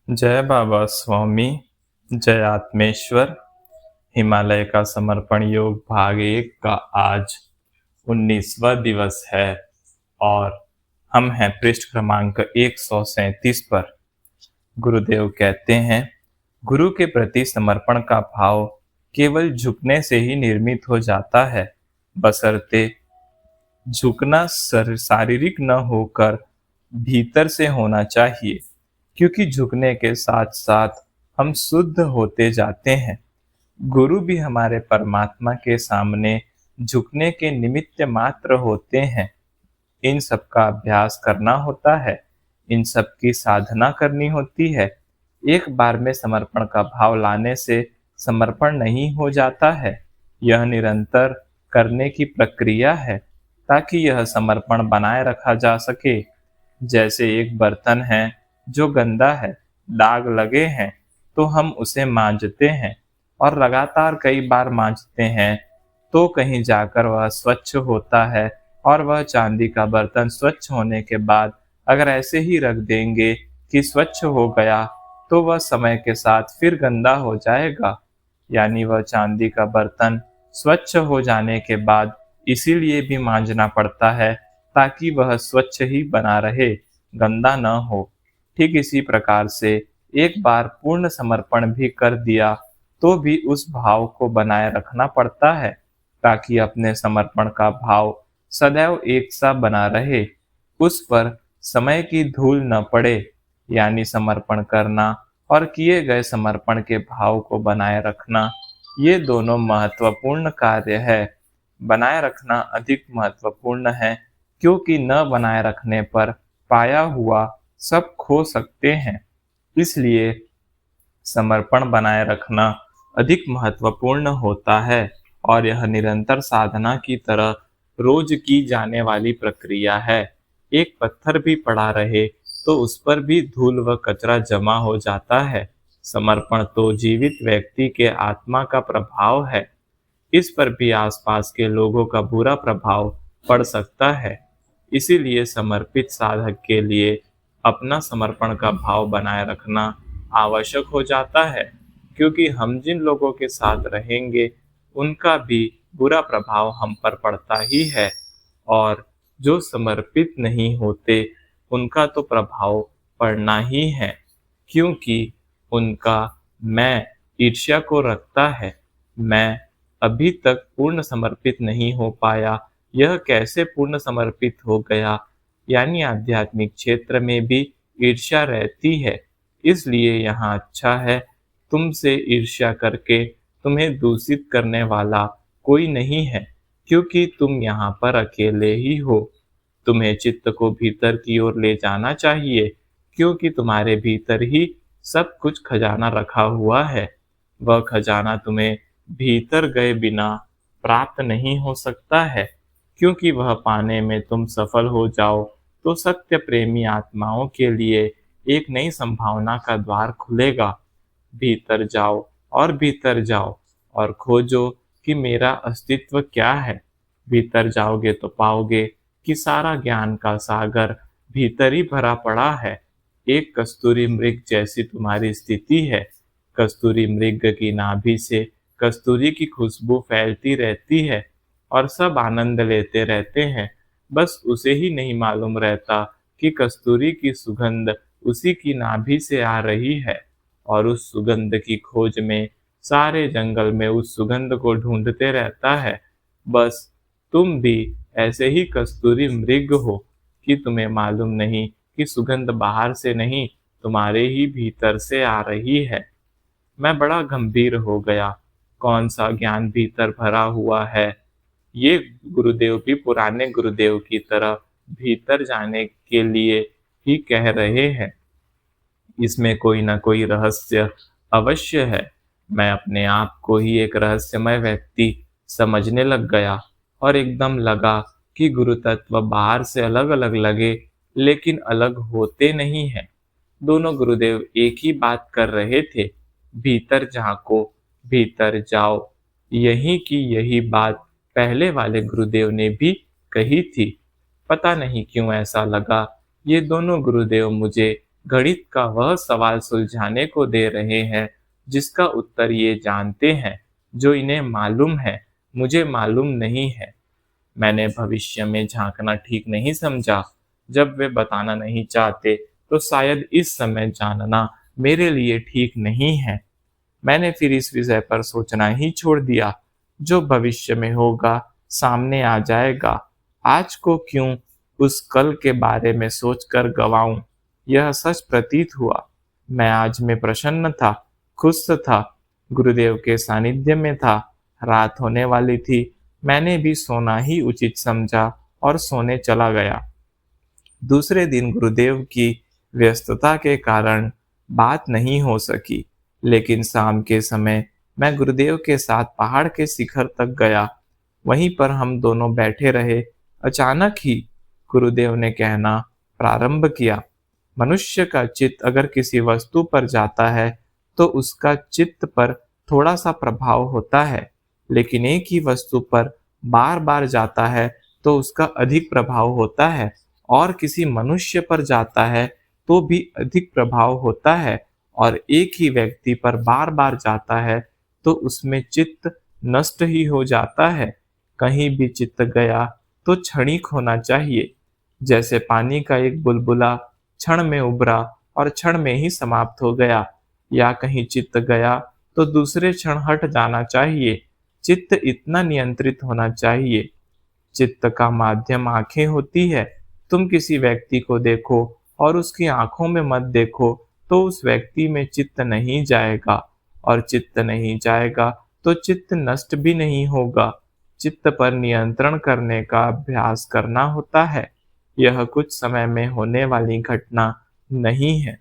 जय बाबा स्वामी, जय आत्मेश्वर। हिमालय का समर्पण योग भाग 1 का आज 19वां दिवस है और हम हैं पृष्ठ क्रमांक 137 पर। गुरुदेव कहते हैं, गुरु के प्रति समर्पण का भाव केवल झुकने से ही निर्मित हो जाता है, बशर्ते झुकना शारीरिक न होकर भीतर से होना चाहिए, क्योंकि झुकने के साथ साथ हम शुद्ध होते जाते हैं। गुरु भी हमारे परमात्मा के सामने झुकने के निमित्त मात्र होते हैं। इन सब का अभ्यास करना होता है, इन सब की साधना करनी होती है। एक बार में समर्पण का भाव लाने से समर्पण नहीं हो जाता है। यह निरंतर करने की प्रक्रिया है ताकि यह समर्पण बनाए रखा जा सके। जैसे एक बर्तन है जो गंदा है, दाग लगे हैं, तो हम उसे मांजते हैं और लगातार कई बार मांजते हैं तो कहीं जाकर वह स्वच्छ होता है। और वह चांदी का बर्तन स्वच्छ होने के बाद अगर ऐसे ही रख देंगे कि स्वच्छ हो गया, तो वह समय के साथ फिर गंदा हो जाएगा। यानी वह चांदी का बर्तन स्वच्छ हो जाने के बाद इसीलिए भी मांजना पड़ता है ताकि वह स्वच्छ ही बना रहे, गंदा न हो। ठीक इसी प्रकार से एक बार पूर्ण समर्पण भी कर दिया तो भी उस भाव को बनाए रखना पड़ता है ताकि अपने समर्पण का भाव सदैव एक सा बना रहे, उस पर समय की धूल न पड़े। यानी समर्पण करना और किए गए समर्पण के भाव को बनाए रखना, ये दोनों महत्वपूर्ण कार्य है। बनाए रखना अधिक महत्वपूर्ण है, क्योंकि न बनाए रखने पर पाया हुआ सब खो सकते हैं। इसलिए समर्पण बनाए रखना अधिक महत्वपूर्ण होता है और यह निरंतर साधना की तरह रोज की जाने वाली प्रक्रिया है। एक पत्थर भी पड़ा रहे तो उस पर भी धूल व कचरा जमा हो जाता है। समर्पण तो जीवित व्यक्ति के आत्मा का प्रभाव है, इस पर भी आसपास के लोगों का बुरा प्रभाव पड़ सकता है। इसीलिए समर्पित साधक के लिए अपना समर्पण का भाव बनाए रखना आवश्यक हो जाता है, क्योंकि हम जिन लोगों के साथ रहेंगे उनका भी बुरा प्रभाव हम पर पड़ता ही है, और जो समर्पित नहीं होते उनका तो प्रभाव पड़ना ही है, क्योंकि उनका मैं ईर्ष्या को रखता है। मैं अभी तक पूर्ण समर्पित नहीं हो पाया, यह कैसे पूर्ण समर्पित हो गया। यानी आध्यात्मिक क्षेत्र में भी ईर्ष्या रहती है। इसलिए यहाँ अच्छा है, तुमसे ईर्ष्या करके तुम्हें दूषित करने वाला कोई नहीं है, क्योंकि तुम यहाँ पर अकेले ही हो। तुम्हें चित्त को भीतर की ओर ले जाना चाहिए, क्योंकि तुम्हारे भीतर ही सब कुछ खजाना रखा हुआ है। वह खजाना तुम्हें भीतर गए बिना प्राप्त नहीं हो सकता है, क्योंकि वह पाने में तुम सफल हो जाओ तो सत्य प्रेमी आत्माओं के लिए एक नई संभावना का द्वार खुलेगा। भीतर जाओ और भीतर जाओ और खोजो कि मेरा अस्तित्व क्या है। भीतर जाओगे तो पाओगे कि सारा ज्ञान का सागर भीतर ही भरा पड़ा है। एक कस्तूरी मृग जैसी तुम्हारी स्थिति है। कस्तूरी मृग की नाभि से कस्तूरी की खुशबू फैलती रहती है और सब आनंद लेते रहते हैं। बस उसे ही नहीं मालूम रहता कि कस्तूरी की सुगंध उसी की नाभि से आ रही है, और उस सुगंध की खोज में सारे जंगल में उस सुगंध को ढूंढते रहता है। बस तुम भी ऐसे ही कस्तूरी मृग हो कि तुम्हें मालूम नहीं कि सुगंध बाहर से नहीं, तुम्हारे ही भीतर से आ रही है। मैं बड़ा गंभीर हो गया। कौन सा ज्ञान भीतर भरा हुआ है? ये गुरुदेव भी पुराने गुरुदेव की तरह भीतर जाने के लिए ही कह रहे हैं। इसमें कोई ना कोई रहस्य अवश्य है। मैं अपने आप को ही एक रहस्यमय व्यक्ति समझने लग गया और एकदम लगा कि गुरु तत्व बाहर से अलग अलग लगे, लेकिन अलग होते नहीं हैं। दोनों गुरुदेव एक ही बात कर रहे थे, भीतर झांको, भीतर जाओ। यही की यही बात पहले वाले गुरुदेव ने भी कही थी। पता नहीं क्यों ऐसा लगा, ये दोनों गुरुदेव मुझे गणित का वह सवाल सुलझाने को दे रहे हैं जिसका उत्तर ये जानते हैं, जो इन्हें मालूम है मुझे मालूम नहीं है। मैंने भविष्य में झांकना ठीक नहीं समझा। जब वे बताना नहीं चाहते तो शायद इस समय जानना मेरे लिए ठीक नहीं है। मैंने फिर इस विषय पर सोचना ही छोड़ दिया। जो भविष्य में होगा सामने आ जाएगा। आज को क्यों उस कल के बारे में सोचकर गवाऊं। यह सच प्रतीत हुआ। मैं आज में प्रसन्न था, खुश था, गुरुदेव के सानिध्य में था। रात होने वाली थी। मैंने भी सोना ही उचित समझा और सोने चला गया। दूसरे दिन गुरुदेव की व्यस्तता के कारण बात नहीं हो सकी, लेकिन शाम के समय मैं गुरुदेव के साथ पहाड़ के शिखर तक गया। वहीं पर हम दोनों बैठे रहे। अचानक ही गुरुदेव ने कहना प्रारंभ किया, मनुष्य का चित्त अगर किसी वस्तु पर जाता है तो उसका चित्त पर थोड़ा सा प्रभाव होता है, लेकिन एक ही वस्तु पर बार बार जाता है तो उसका अधिक प्रभाव होता है, और किसी मनुष्य पर जाता है तो भी अधिक प्रभाव होता है, और एक ही व्यक्ति पर बार बार जाता है तो उसमें चित्त नष्ट ही हो जाता है। कहीं भी चित्त गया तो क्षणिक होना चाहिए। जैसे पानी का एक बुलबुला क्षण में उभरा और क्षण में ही समाप्त हो गया, या कहीं चित्त गया तो दूसरे क्षण हट जाना चाहिए। चित्त इतना नियंत्रित होना चाहिए। चित्त का माध्यम आंखें होती है। तुम किसी व्यक्ति को देखो और उसकी आंखों में मत देखो तो उस व्यक्ति में चित्त नहीं जाएगा, और चित्त नहीं जाएगा तो चित्त नष्ट भी नहीं होगा। चित्त पर नियंत्रण करने का अभ्यास करना होता है। यह कुछ समय में होने वाली घटना नहीं है।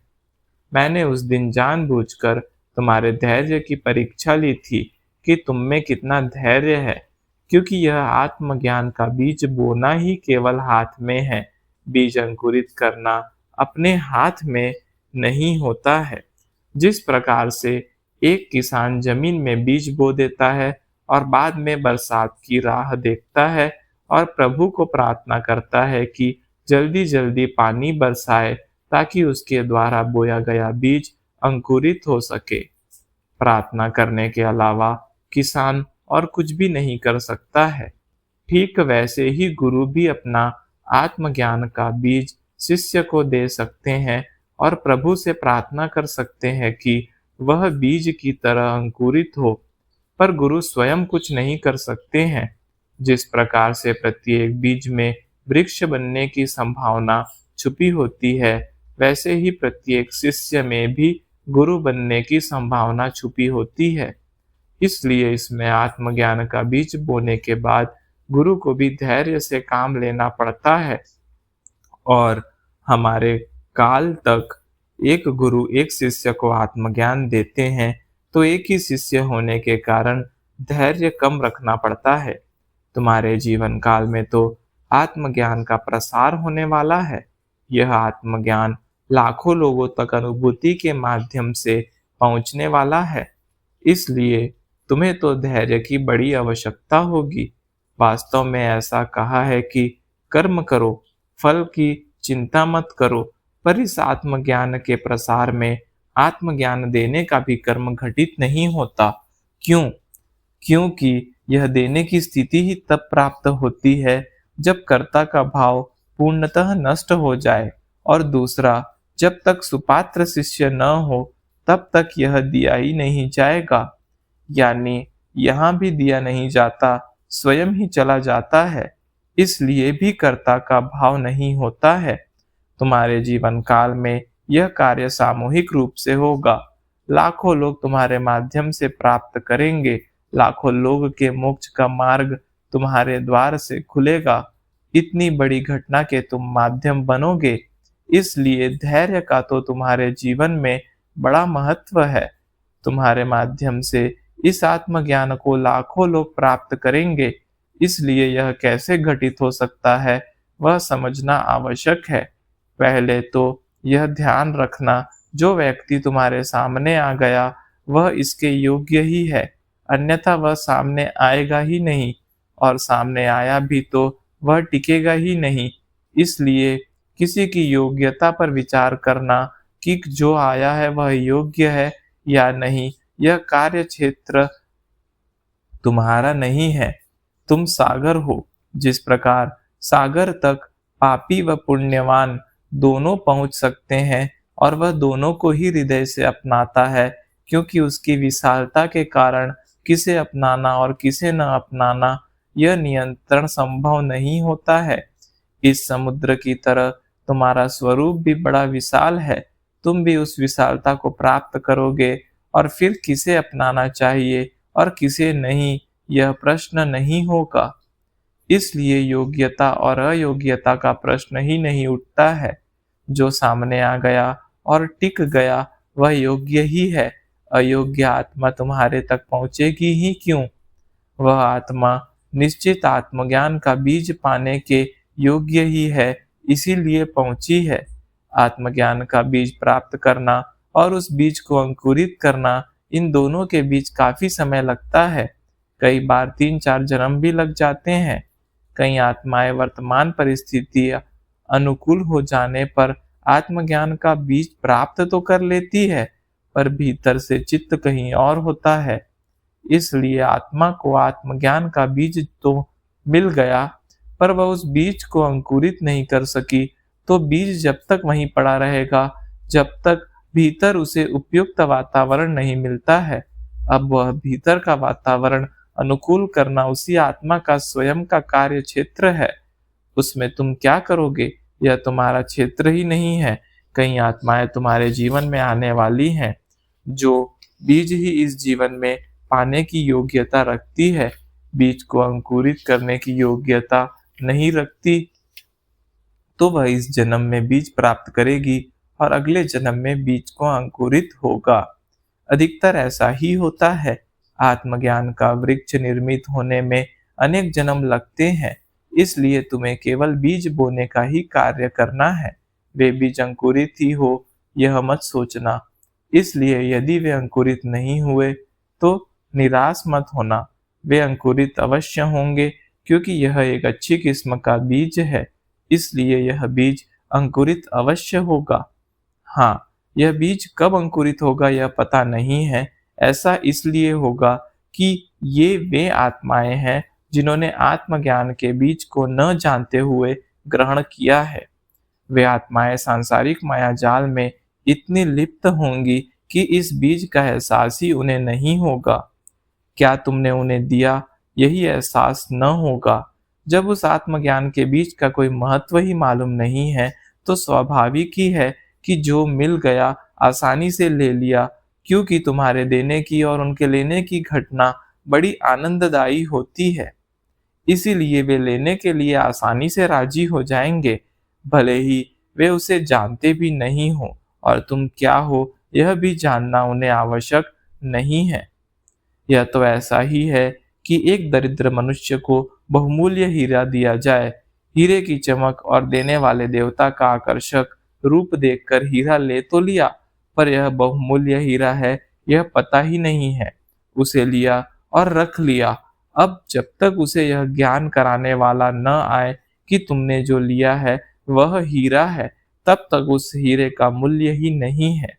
मैंने उस दिन जानबूझकर तुम्हारे धैर्य की परीक्षा ली थी कि तुम में कितना धैर्य है, क्योंकि यह आत्मज्ञान का बीज बोना ही केवल हाथ में है। बीज अंकुरित करना अपने हाथ में नहीं होता है। जिस प्रकार से एक किसान जमीन में बीज बो देता है और बाद में बरसात की राह देखता है और प्रभु को प्रार्थना करता है कि जल्दी जल्दी पानी बरसाए ताकि उसके द्वारा बोया गया बीज अंकुरित हो सके। प्रार्थना करने के अलावा किसान और कुछ भी नहीं कर सकता है। ठीक वैसे ही गुरु भी अपना आत्मज्ञान का बीज शिष्य को दे सकते हैं और प्रभु से प्रार्थना कर सकते हैं कि वह बीज की तरह अंकुरित हो, पर गुरु स्वयं कुछ नहीं कर सकते हैं। जिस प्रकार से प्रत्येक बीज में वृक्ष बनने की संभावना छुपी होती है, वैसे ही प्रत्येक शिष्य में भी गुरु बनने की संभावना छुपी होती है। इसलिए इसमें आत्मज्ञान का बीज बोने के बाद गुरु को भी धैर्य से काम लेना पड़ता है, और हमारे काल तक एक गुरु एक शिष्य को आत्मज्ञान देते हैं तो एक ही शिष्य होने के कारण धैर्य कम रखना पड़ता है। तुम्हारे जीवन काल में तो आत्मज्ञान का प्रसार होने वाला है। यह आत्मज्ञान लाखों लोगों तक अनुभूति के माध्यम से पहुंचने वाला है। इसलिए तुम्हें तो धैर्य की बड़ी आवश्यकता होगी। वास्तव में ऐसा कहा है कि कर्म करो, फल की चिंता मत करो, पर इस आत्मज्ञान के प्रसार में आत्मज्ञान देने का भी कर्म घटित नहीं होता। क्यों? क्योंकि यह देने की स्थिति ही तब प्राप्त होती है जब कर्ता का भाव पूर्णतः नष्ट हो जाए, और दूसरा, जब तक सुपात्र शिष्य न हो तब तक यह दिया ही नहीं जाएगा। यानी यहाँ भी दिया नहीं जाता, स्वयं ही चला जाता है। इसलिए भी कर्ता का भाव नहीं होता है। तुम्हारे जीवन काल में यह कार्य सामूहिक रूप से होगा। लाखों लोग तुम्हारे माध्यम से प्राप्त करेंगे। लाखों लोग के मोक्ष का मार्ग तुम्हारे द्वार से खुलेगा। इतनी बड़ी घटना के तुम माध्यम बनोगे। इसलिए धैर्य का तो तुम्हारे जीवन में बड़ा महत्व है। तुम्हारे माध्यम से इस आत्मज्ञान को लाखों लोग प्राप्त करेंगे। इसलिए यह कैसे घटित हो सकता है, वह समझना आवश्यक है। पहले तो यह ध्यान रखना, जो व्यक्ति तुम्हारे सामने आ गया वह इसके योग्य ही है, अन्यथा वह सामने आएगा ही नहीं, और सामने आया भी तो वह टिकेगा ही नहीं। इसलिए किसी की योग्यता पर विचार करना कि जो आया है वह योग्य है या नहीं। यह कार्य क्षेत्र तुम्हारा नहीं है, तुम सागर हो। जिस प्रकार सागर तक पापी व पुण्यवान दोनों पहुंच सकते हैं और वह दोनों को ही हृदय से अपनाता है, क्योंकि उसकी विशालता के कारण किसे अपनाना और किसे न अपनाना यह नियंत्रण संभव नहीं होता है। इस समुद्र की तरह तुम्हारा स्वरूप भी बड़ा विशाल है। तुम भी उस विशालता को प्राप्त करोगे और फिर किसे अपनाना चाहिए और किसे नहीं, यह प्रश्न नहीं होगा। इसलिए योग्यता और अयोग्यता का प्रश्न ही नहीं उठता है। जो सामने आ गया और टिक गया वह योग्य ही है। अयोग्य आत्मा तुम्हारे तक पहुंचेगी ही क्यों? वह आत्मा निश्चित आत्मज्ञान का बीज पाने के योग्य ही है, इसीलिए पहुंची है। आत्मज्ञान का बीज प्राप्त करना और उस बीज को अंकुरित करना, इन दोनों के बीच काफी समय लगता है। कई बार 3-4 जन्म भी लग जाते हैं। कई आत्माएं वर्तमान परिस्थिति अनुकूल हो जाने पर आत्मज्ञान का बीज प्राप्त तो कर लेती है, पर भीतर से चित्त कहीं और होता है। इसलिए आत्मा को आत्मज्ञान का बीज तो मिल गया, पर वह उस बीज को अंकुरित नहीं कर सकी, तो बीज जब तक वहीं पड़ा रहेगा जब तक भीतर उसे उपयुक्त वातावरण नहीं मिलता है। अब वह भीतर का वातावरण अनुकूल करना उसी आत्मा का स्वयं का कार्य क्षेत्र है। उसमें तुम क्या करोगे, यह तुम्हारा क्षेत्र ही नहीं है। कई आत्माएं तुम्हारे जीवन में आने वाली हैं, जो बीज ही इस जीवन में पाने की योग्यता रखती है, बीज को अंकुरित करने की योग्यता नहीं रखती, तो वह इस जन्म में बीज प्राप्त करेगी और अगले जन्म में बीज को अंकुरित होगा। अधिकतर ऐसा ही होता है। आत्मज्ञान का वृक्ष निर्मित होने में अनेक जन्म लगते हैं, इसलिए तुम्हें केवल बीज बोने का ही कार्य करना है। वे बीज अंकुरित ही हो यह मत सोचना। इसलिए यदि वे अंकुरित नहीं हुए तो निराश मत होना। वे अंकुरित अवश्य होंगे, क्योंकि यह एक अच्छी किस्म का बीज है, इसलिए यह बीज अंकुरित अवश्य होगा। हाँ, यह बीज कब अंकुरित होगा यह पता नहीं है। ऐसा इसलिए होगा कि ये वे आत्माएं हैं जिन्होंने आत्मज्ञान के बीज को न जानते हुए ग्रहण किया है। वे आत्माएं सांसारिक माया जाल में इतनी लिप्त होंगी कि इस बीज का एहसास ही उन्हें नहीं होगा। क्या तुमने उन्हें दिया, यही एहसास न होगा। जब उस आत्मज्ञान के बीज का कोई महत्व ही मालूम नहीं है, तो स्वाभाविक ही है कि जो मिल गया आसानी से ले लिया, क्योंकि तुम्हारे देने की और उनके लेने की घटना बड़ी आनंददायी होती है। इसीलिए वे लेने के लिए आसानी से राजी हो जाएंगे, भले ही वे उसे जानते भी नहीं हो, और तुम क्या हो यह भी जानना उन्हें आवश्यक नहीं है। यह तो ऐसा ही है कि एक दरिद्र मनुष्य को बहुमूल्य हीरा दिया जाए। हीरे की चमक और देने वाले देवता का आकर्षक रूप देखकर हीरा ले तो लिया, पर यह बहुमूल्य हीरा है यह पता ही नहीं है। उसे लिया और रख लिया। अब जब तक उसे यह ज्ञान कराने वाला न आए कि तुमने जो लिया है वह हीरा है, तब तक उस हीरे का मूल्य ही नहीं है।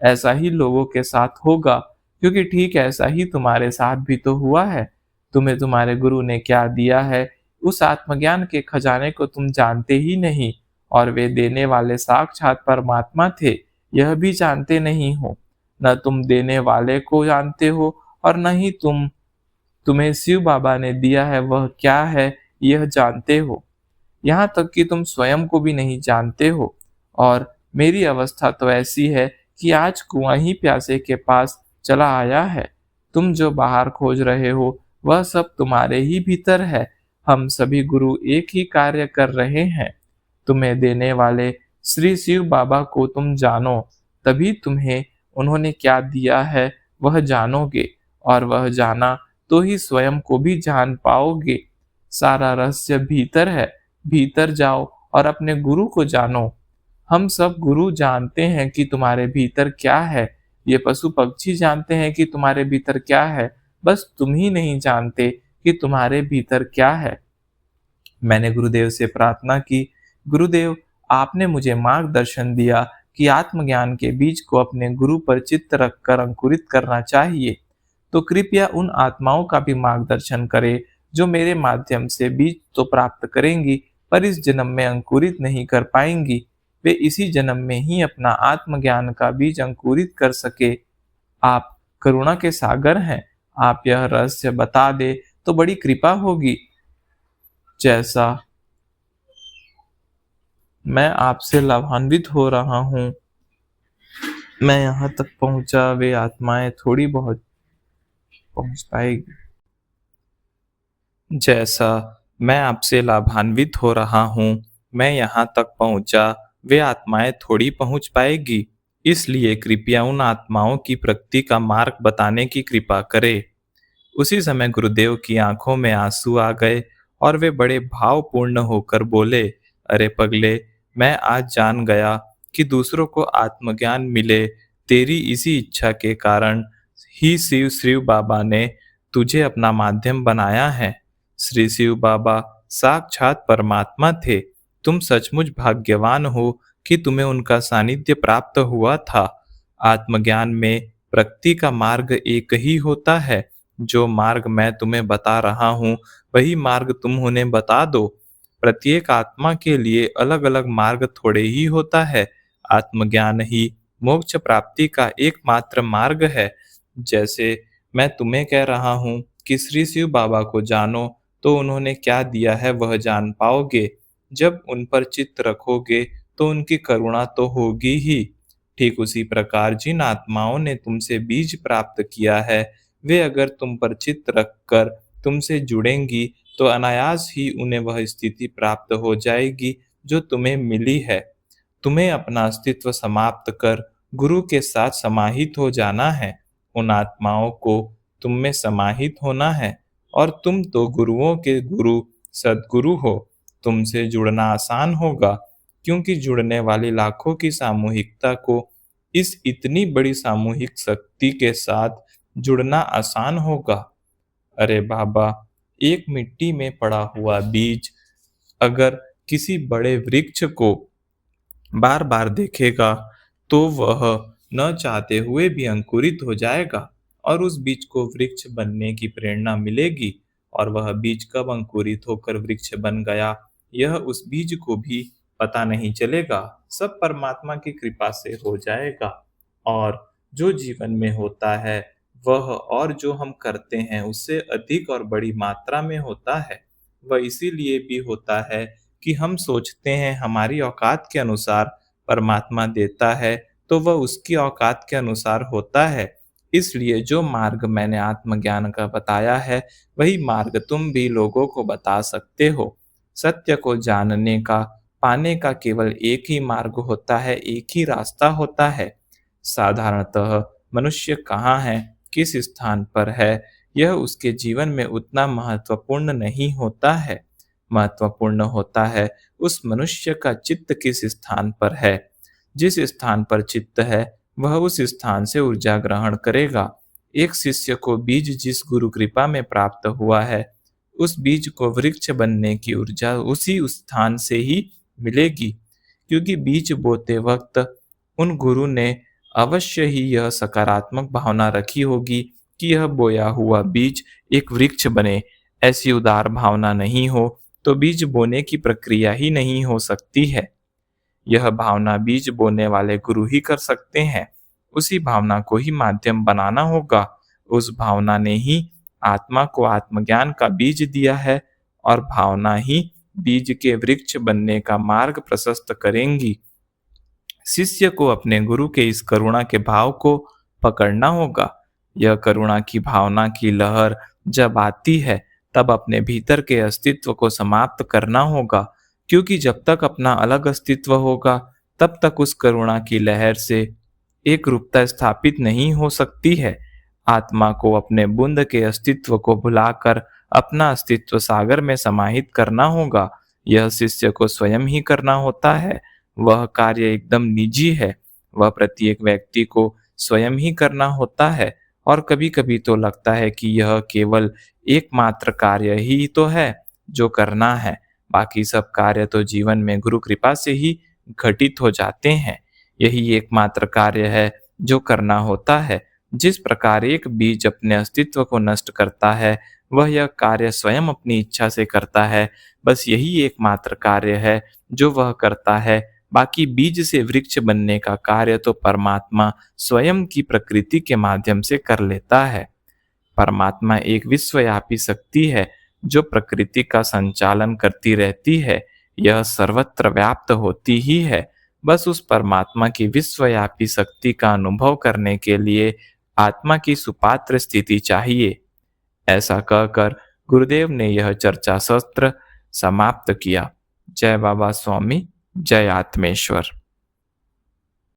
ऐसा ही लोगों के साथ होगा, क्योंकि ठीक ऐसा ही तुम्हारे साथ भी तो हुआ है। तुम्हें तुम्हारे गुरु ने क्या दिया है, उस आत्मज्ञान के खजाने को तुम जानते ही नहीं, और वे देने वाले साक्षात परमात्मा थे यह भी जानते नहीं हो। न तुम देने वाले को जानते हो और न ही तुम्हें शिव बाबा ने दिया है वह क्या है यह जानते हो। यहाँ तक कि तुम स्वयं को भी नहीं जानते हो। और मेरी अवस्था तो ऐसी है कि आज कुआं ही प्यासे के पास चला आया है। तुम जो बाहर खोज रहे हो वह सब तुम्हारे ही भीतर है। हम सभी गुरु एक ही कार्य कर रहे हैं। तुम्हें देने वाले श्री शिव बाबा को तुम जानो, तभी तुम्हें उन्होंने क्या दिया है वह जानोगे, और वह जाना तो ही स्वयं को भी जान पाओगे। सारा रहस्य भीतर है। भीतर जाओ और अपने गुरु को जानो। हम सब गुरु जानते हैं कि तुम्हारे भीतर क्या है। ये पशु पक्षी जानते हैं कि तुम्हारे भीतर क्या है, बस तुम ही नहीं जानते कि तुम्हारे भीतर क्या है। मैंने गुरुदेव से प्रार्थना की, गुरुदेव आपने मुझे मार्गदर्शन दिया कि आत्मज्ञान के बीज को अपने गुरु पर चित्त रखकर अंकुरित करना चाहिए, तो कृपया उन आत्माओं का भी मार्गदर्शन करें जो मेरे माध्यम से बीज तो प्राप्त करेंगी पर इस जन्म में अंकुरित नहीं कर पाएंगी। वे इसी जन्म में ही अपना आत्मज्ञान का बीज अंकुरित कर सके। आप करुणा के सागर हैं, आप यह रहस्य बता दे तो बड़ी कृपा होगी। जैसा मैं आपसे लाभान्वित हो रहा हूँ, मैं यहाँ तक पहुँचा, वे आत्माएं थोड़ी बहुत पहुँच पाएगी। जैसा मैं आपसे लाभान्वित हो रहा हूँ, मैं यहाँ तक पहुँचा, वे आत्माएं थोड़ी पहुँच पाएगी। इसलिए कृपया उन आत्माओं की प्रगति का मार्ग बताने की कृपा करें। उसी समय गुरुदेव की आंखों में आंसू आ गए और वे बड़े भावपूर्ण होकर बोले, अरे पगले, मैं आज जान गया कि दूसरों को आत्मज्ञान मिले, तेरी इसी इच्छा के कारण ही शिव शिव बाबा ने तुझे अपना माध्यम बनाया है। श्री शिव बाबा साक्षात परमात्मा थे। तुम सचमुच भाग्यवान हो कि तुम्हें उनका सानिध्य प्राप्त हुआ था। आत्मज्ञान में प्रगति का मार्ग एक ही होता है। जो मार्ग मैं तुम्हें बता रहा हूँ, वही मार्ग तुम उन्हें बता दो। प्रत्येक आत्मा के लिए अलग अलग मार्ग थोड़े ही होता है। आत्मज्ञान ही मोक्ष प्राप्ति का एकमात्र मार्ग है। जैसे मैं तुम्हें कह रहा हूँ कि श्री शिव बाबा को जानो, तो उन्होंने क्या दिया है वह जान पाओगे। जब उन पर चित्त रखोगे तो उनकी करुणा तो होगी ही। ठीक उसी प्रकार जिन आत्माओं ने तुमसे बीज प्राप्त किया है, वे अगर तुम पर चित्त रखकर तुमसे जुड़ेंगी तो अनायास ही उन्हें वह स्थिति प्राप्त हो जाएगी जो तुम्हें मिली है। तुम्हें अपना अस्तित्व समाप्त कर गुरु के साथ समाहित हो जाना है। उन आत्माओं को तुम में समाहित होना है और तुम तो गुरुओं के गुरु सद्गुरु हो। तुमसे जुड़ना आसान होगा क्योंकि जुड़ने वाली लाखों की सामूहिकता को इस इतनी बड़ी सामूहिक शक्ति के साथ जुड़ना आसान होगा। अरे बाबा, एक मिट्टी में पड़ा हुआ बीज अगर किसी बड़े वृक्ष को बार बार देखेगा तो वह न चाहते हुए भी अंकुरित हो जाएगा और उस बीज को वृक्ष बनने की प्रेरणा मिलेगी। और वह बीज कब अंकुरित होकर वृक्ष बन गया, यह उस बीज को भी पता नहीं चलेगा। सब परमात्मा की कृपा से हो जाएगा। और जो जीवन में होता है वह और जो हम करते हैं उससे अधिक और बड़ी मात्रा में होता है। वह इसीलिए भी होता है कि हम सोचते हैं हमारी औकात के अनुसार परमात्मा देता है, तो वह उसकी औकात के अनुसार होता है। इसलिए जो मार्ग मैंने आत्मज्ञान का बताया है, वही मार्ग तुम भी लोगों को बता सकते हो। सत्य को जानने का, पाने का केवल एक ही मार्ग होता है, एक ही रास्ता होता है। साधारणतः मनुष्य कहाँ है, किस स्थान पर है, यह उसके जीवन में उतना महत्वपूर्ण नहीं होता है। महत्वपूर्ण होता है उस मनुष्य का चित्त किस स्थान पर है। जिस स्थान पर चित्त है वह उस स्थान से ऊर्जा ग्रहण करेगा। एक शिष्य को बीज जिस गुरु कृपा में प्राप्त हुआ है, उस बीज को वृक्ष बनने की ऊर्जा उसी उस स्थान से ही मिलेगी, क्योंकि बीज बोते वक्त उन गुरु ने अवश्य ही यह सकारात्मक भावना रखी होगी कि यह बोया हुआ बीज एक वृक्ष बने। ऐसी उदार भावना नहीं हो तो बीज बोने की प्रक्रिया ही नहीं हो सकती है। यह भावना बीज बोने वाले गुरु ही कर सकते हैं। उसी भावना को ही माध्यम बनाना होगा। उस भावना ने ही आत्मा को आत्मज्ञान का बीज दिया है और भावना ही बीज के वृक्ष बनने का मार्ग प्रशस्त करेंगी। शिष्य को अपने गुरु के इस करुणा के भाव को पकड़ना होगा। यह करुणा की भावना की लहर जब आती है तब अपने भीतर के अस्तित्व को समाप्त करना होगा, क्योंकि जब तक अपना अलग अस्तित्व होगा तब तक उस करुणा की लहर से एक रूपता स्थापित नहीं हो सकती है। आत्मा को अपने बूंद के अस्तित्व को भुलाकर अपना अस्तित्व सागर में समाहित करना होगा। यह शिष्य को स्वयं ही करना होता है। वह कार्य एकदम निजी है। वह प्रत्येक व्यक्ति को स्वयं ही करना होता है और कभी-कभी तो लगता है कि यह केवल एकमात्र कार्य ही तो है जो करना है। बाकी सब कार्य तो जीवन में गुरु कृपा से ही घटित हो जाते हैं। यही एकमात्र कार्य है जो करना होता है। जिस प्रकार एक बीज अपने अस्तित्व को नष्ट करता है, वह यह कार्य स्वयं अपनी इच्छा से करता है। बस यही एकमात्र कार्य है जो वह करता है। बाकी बीज से वृक्ष बनने का कार्य तो परमात्मा स्वयं की प्रकृति के माध्यम से कर लेता है। परमात्मा एक विश्वव्यापी शक्ति है जो प्रकृति का संचालन करती रहती है। यह सर्वत्र व्याप्त होती ही है। बस उस परमात्मा की विश्वव्यापी शक्ति का अनुभव करने के लिए आत्मा की सुपात्र स्थिति चाहिए। ऐसा कहकर गुरुदेव ने यह चर्चा सत्र समाप्त किया। जय बाबा स्वामी, जय आत्मेश्वर।